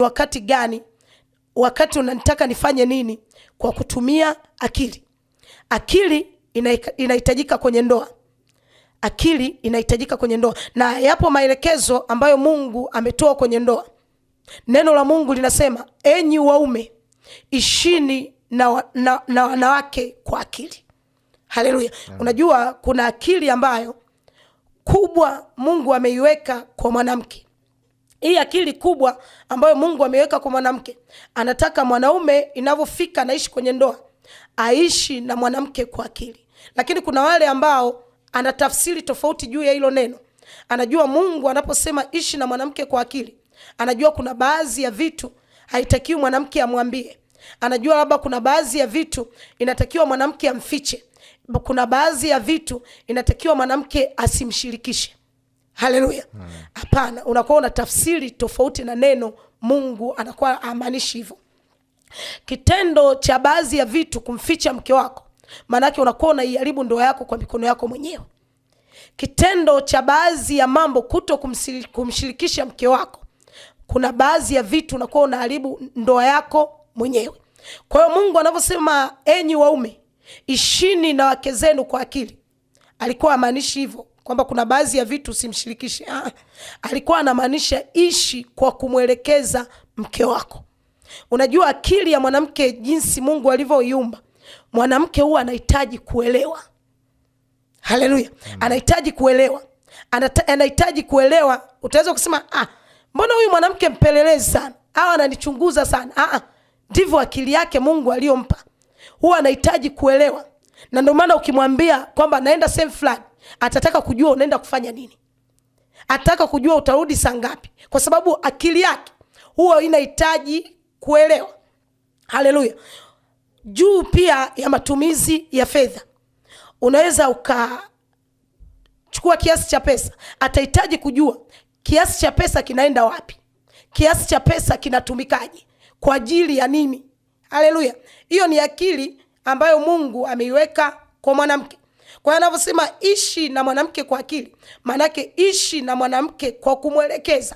wakati gani, wakati unanitaka nifanye nini, kwa kutumia akili. Akili inahitajika kwenye ndoa. Akili inahitajika kwenye ndoa, na yapo maelekezo ambayo Mungu ametoa kwenye ndoa. Neno la Mungu linasema, enyi waume ishini na wanawake kwa akili. Haleluya. Unajua kuna akili ambayo kubwa Mungu ameiweka kwa mwanamke. Hii akili kubwa ambayo Mungu ameiweka kwa mwanamke, anataka mwanaume inavyofika naishi kwenye ndoa, aishi na mwanamke kwa akili. Lakini kuna wale ambao anatafsiri tofauti juu ya hilo neno. Anajua Mungu anaposema ishi na mwanamke kwa akili, anajua kuna baadhi ya vitu haitakiwi mwanamke amwambie. Anajua labda kuna baadhi ya vitu inatakiwa mwanamke amfiche. Kuna baadhi ya vitu inatakiwa mwanamke asimshirikishe. Haleluya. Hapana, unakuwa unatafsiri tofauti na neno. Mungu anakuwa amaanishi hivyo. Kitendo cha baadhi ya vitu kumficha mke wako, manake unakuwa unaiharibu ndoa yako kwa mikono yako mwenyewe. Kitendo cha baadhi ya mambo kuto kumshirikisha mke wako, kuna baadhi ya vitu unakuwa unaharibu ndoa yako mwenyewe. Kwa hiyo Mungu anavyosema enyi waume ishini na wake zenu kwa akili, alikuwa amaanishi hivyo kwamba kuna baadhi ya vitu usimshirikishe. Alikuwa anamaanisha ishi kwa kumwelekeza mke wako. Unajua akili ya mwanamke jinsi Mungu alivyoiumba, mwanamke huwa anahitaji kuelewa. Haleluya. Anahitaji kuelewa. Anahitaji kuelewa. Utaweza kusema mbona huyu mwanamke mpelelezi sana, au ananichunguza sana. Ndivyo akili yake Mungu aliyompa. Huwa anahitaji kuelewa. Na ndio maana ukimwambia kwamba naenda sehemu fulani, atataka kujua unaenda kufanya nini. Atataka kujua utarudi saa ngapi, kwa sababu akili yake huwa inahitaji kuelewa. Haleluya. Juu pia ya matumizi ya fedha, unaweza ukachukua kiasi cha pesa, atahitaji kujua kiasi cha pesa kinaenda wapi, kiasi cha pesa kinatumikaje, kwa ajili ya nini. Haleluya. Hiyo ni akili ambayo Mungu ameiweka kwa mwanamke. Kwa hiyo anavyosema ishi na mwanamke kwa akili, manake ishi na mwanamke kwa kumwelekeza.